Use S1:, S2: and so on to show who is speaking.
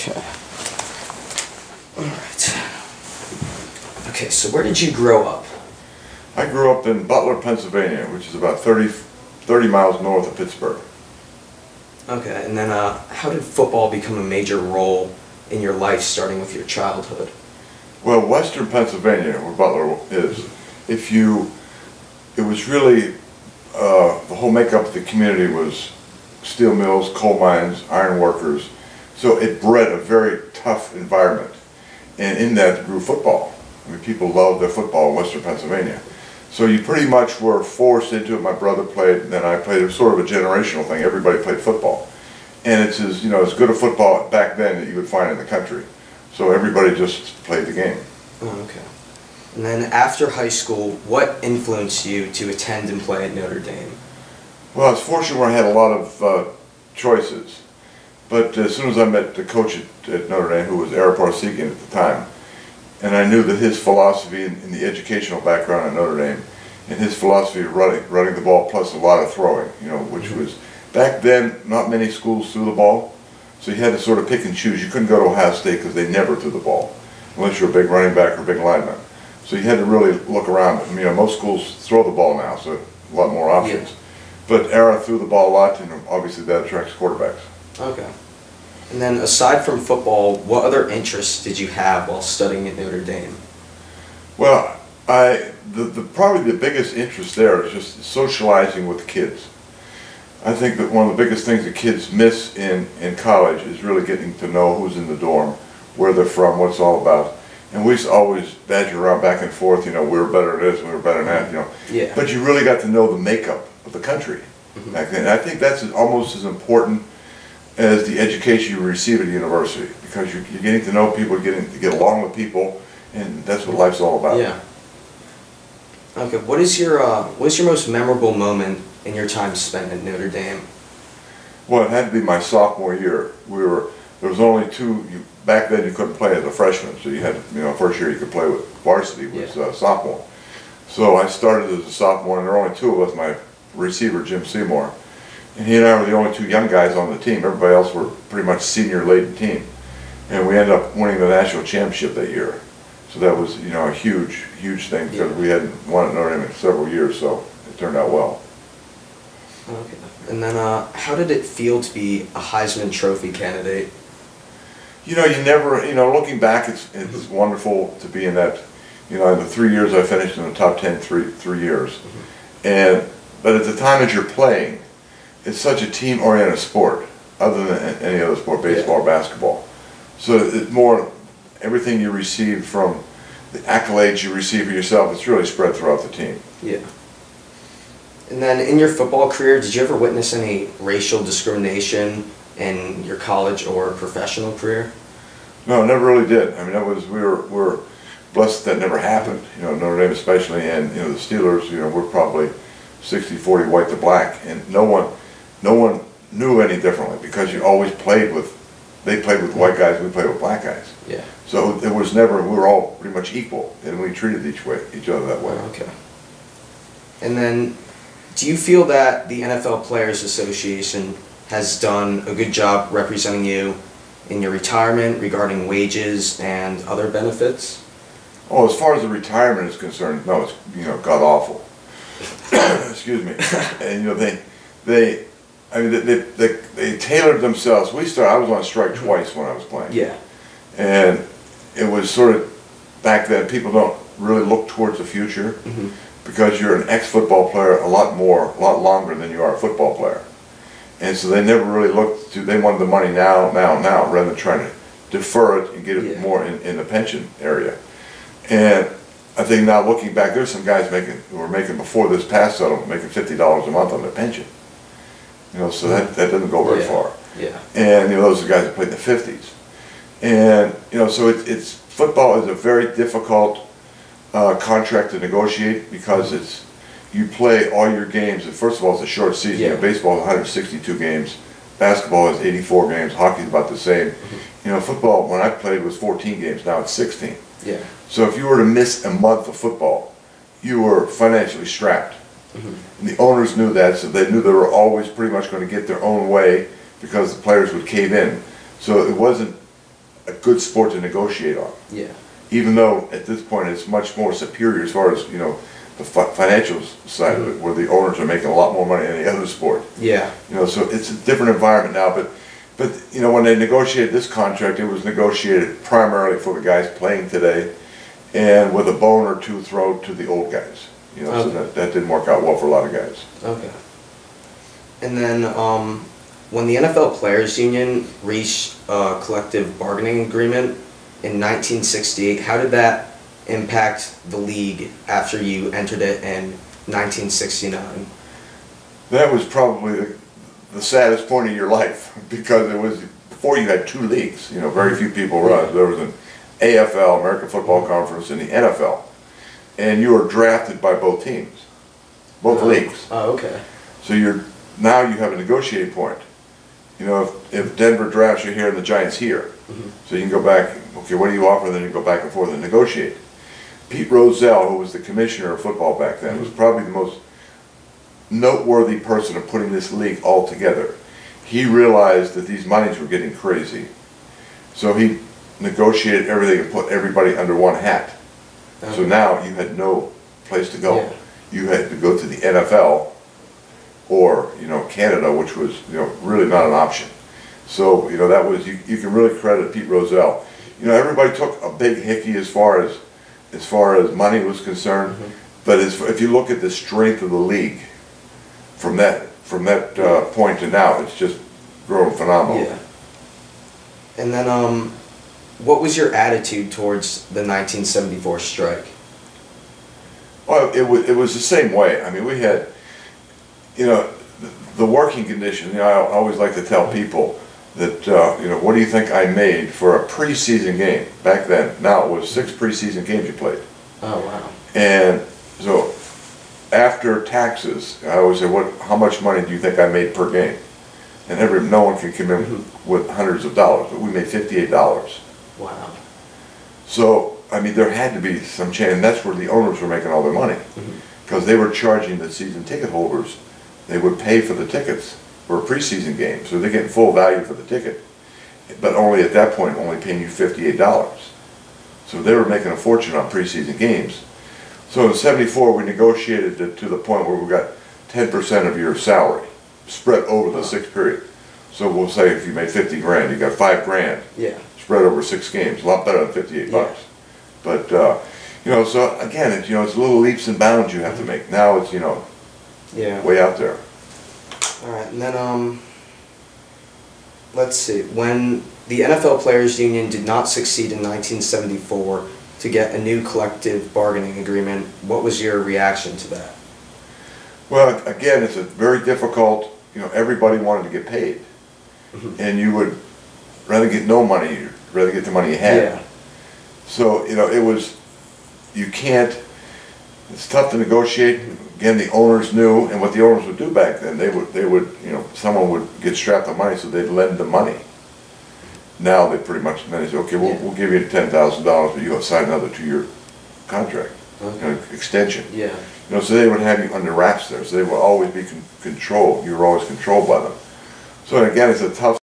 S1: Okay. Alright. Okay, so where did you grow up?
S2: I grew up in Butler, Pennsylvania, which is about 30 miles north of Pittsburgh.
S1: Okay, and then how did football become a major role in your life, starting with your childhood?
S2: Well, western Pennsylvania, where Butler is, it was really, the whole makeup of the community was steel mills, coal mines, iron workers. So it bred a very tough environment. And in that grew football. I mean, people loved their football in western Pennsylvania. So you pretty much were forced into it. My brother played, and then I played. It was sort of a generational thing. Everybody played football. And it's as good a football back then that you would find in the country. So everybody just played the game.
S1: Oh, okay. And then after high school, what influenced you to attend and play at Notre Dame?
S2: Well, I was fortunate where I had a lot of choices. But as soon as I met the coach at Notre Dame, who was Ara Parsekian at the time, and I knew that his philosophy in the educational background at Notre Dame, and his philosophy of running the ball plus a lot of throwing, which was, back then, not many schools threw the ball, so you had to sort of pick and choose. You couldn't go to Ohio State because they never threw the ball, unless you're a big running back or a big lineman. So you had to really look around. I mean, most schools throw the ball now, so a lot more options. Yeah. But Ara threw the ball a lot, and obviously that attracts quarterbacks. Okay.
S1: And then aside from football, what other interests did you have while studying at Notre Dame?
S2: Well, probably the biggest interest there is just socializing with kids. I think that one of the biggest things that kids miss in college is really getting to know who's in the dorm, where they're from, what it's all about. And we used to always badger around back and forth, we were better at this, we were better at that,
S1: Yeah.
S2: But you really got to know the makeup of the country back then. And I think that's almost as important as the education you receive at university, because you're getting to know people, getting to get along with people, and that's what life's all about.
S1: Yeah. Okay. What is your most memorable moment in your time spent at Notre Dame?
S2: Well, it had to be my sophomore year. There was only two. Back then, you couldn't play as a freshman, so you had, first year you could play with varsity was sophomore. So I started as a sophomore, and there were only two of us. My receiver, Jim Seymour, and he and I were the only two young guys on the team. Everybody else were pretty much senior-laden team, and we ended up winning the national championship that year. So that was, a huge thing, because we hadn't won at Notre Dame in several years, so it turned out well.
S1: Okay. And then, how did it feel to be a Heisman Trophy candidate?
S2: You never, looking back, it's wonderful to be in that, in the 3 years I finished in the top 10 three years. But at the time that you're playing, it's such a team-oriented sport, other than any other sport, baseball or basketball. So it's more, everything you receive from the accolades you receive for yourself, it's really spread throughout the team.
S1: Yeah. And then in your football career, did you ever witness any racial discrimination in your college or professional career?
S2: No, never really did. I mean, we were blessed that never happened. Notre Dame especially, and the Steelers. We're probably 60-40 white to black, and no one knew any differently, because you always played with. They played with white guys, we played with black guys.
S1: Yeah.
S2: So it was never. We were all pretty much equal, and we treated each other that way.
S1: Okay. And then, do you feel that the NFL Players Association has done a good job representing you in your retirement regarding wages and other benefits?
S2: Oh, as far as the retirement is concerned, no, it's god awful. Excuse me. And they tailored themselves. I was on strike twice when I was playing.
S1: Yeah.
S2: And it was sort of, back then, people don't really look towards the future, because you're an ex-football player a lot longer than you are a football player. And so they never really looked to, they wanted the money now, rather than trying to defer it and get it more in the pension area. And I think now, looking back, there's some guys who were making, before this past settlement, making $50 a month on their pension. So that doesn't go very far.
S1: Yeah.
S2: And those are guys that played in the 50s. And so it's football is a very difficult contract to negotiate, because you play all your games, and first of all, it's a short season.
S1: Yeah.
S2: Baseball is 162 games, basketball is 84 games, hockey's about the same. Football, when I played, was 14 games, now it's 16.
S1: Yeah.
S2: So if you were to miss a month of football, you were financially strapped. And the owners knew that, so they knew they were always pretty much going to get their own way, because the players would cave in. So it wasn't a good sport to negotiate on.
S1: Yeah.
S2: Even though at this point it's much more superior as far as, you know, the financial side of it, where the owners are making a lot more money than any other sport.
S1: Yeah.
S2: You know, so it's a different environment now, but you know, when they negotiated this contract, it was negotiated primarily for the guys playing today, and with a bone or two thrown to the old guys. You know,
S1: Okay.
S2: so that didn't work out well for a lot of guys.
S1: Okay. And then, when the NFL Players Union reached a collective bargaining agreement in 1968, how did that impact the league after you entered it in 1969?
S2: That was probably the saddest point of your life, because it was before you had two leagues. You know, very few people run. There was an AFL, American Football Conference, and the NFL, and you were drafted by both teams, both leagues.
S1: Oh, okay.
S2: So now you have a negotiating point. You know, if Denver drafts you here and the Giants here, so you can go back, okay, what do you offer? Then you go back and forth and negotiate. Pete Rozelle, who was the commissioner of football back then, was probably the most noteworthy person of putting this league all together. He realized that these monies were getting crazy, so he negotiated everything and put everybody under one hat. So now you had no place to go.
S1: Yeah.
S2: You had to go to the NFL or, you know, Canada, which was, you know, really not an option. So, you know, that was, you can really credit Pete Rozelle. You know, everybody took a big hickey as far as money was concerned, but if you look at the strength of the league from that point to now, it's just grown phenomenal.
S1: Yeah. And then, what was your attitude towards the 1974 strike?
S2: Well, it was the same way. I mean, we had, you know, the working conditions. You know, I always like to tell people that, you know, what do you think I made for a preseason game back then? Now it was 6 preseason games you played.
S1: Oh, wow.
S2: And so after taxes, I always say, how much money do you think I made per game? And no one can come in with hundreds of dollars, but we made $58.
S1: Wow.
S2: So, I mean, there had to be some change, and that's where the owners were making all their money, because they were charging the season ticket holders. They would pay for the tickets for a preseason game, so they're getting full value for the ticket, but only at that point only paying you $58. So they were making a fortune on preseason games. So in '74 we negotiated it to the point where we got 10% of your salary spread over the 6 period. So we'll say if you made 50 grand, you got 5 grand.
S1: Yeah. Spread
S2: over 6 games, a lot better than 58 bucks. But you know, so again, it's, you know, it's little leaps and bounds you have to make. Now it's, you know, way out there.
S1: All right, and then let's see. When the NFL Players Union did not succeed in 1974 to get a new collective bargaining agreement, what was your reaction to that?
S2: Well, again, it's a very difficult. You know, everybody wanted to get paid, and you would rather get no money. You'd rather get the money you had.
S1: Yeah.
S2: So, you know, you can't, it's tough to negotiate. Again, the owners knew, and what the owners would do back then, they would, you know, someone would get strapped on money, so they'd lend the money. Now they pretty much, then they say, okay, we'll give you $10,000, but you have to sign another 2-year contract, you know, extension.
S1: Yeah.
S2: You know, so they would have you under wraps there, so they would always be controlled. You were always controlled by them. So again, it's a tough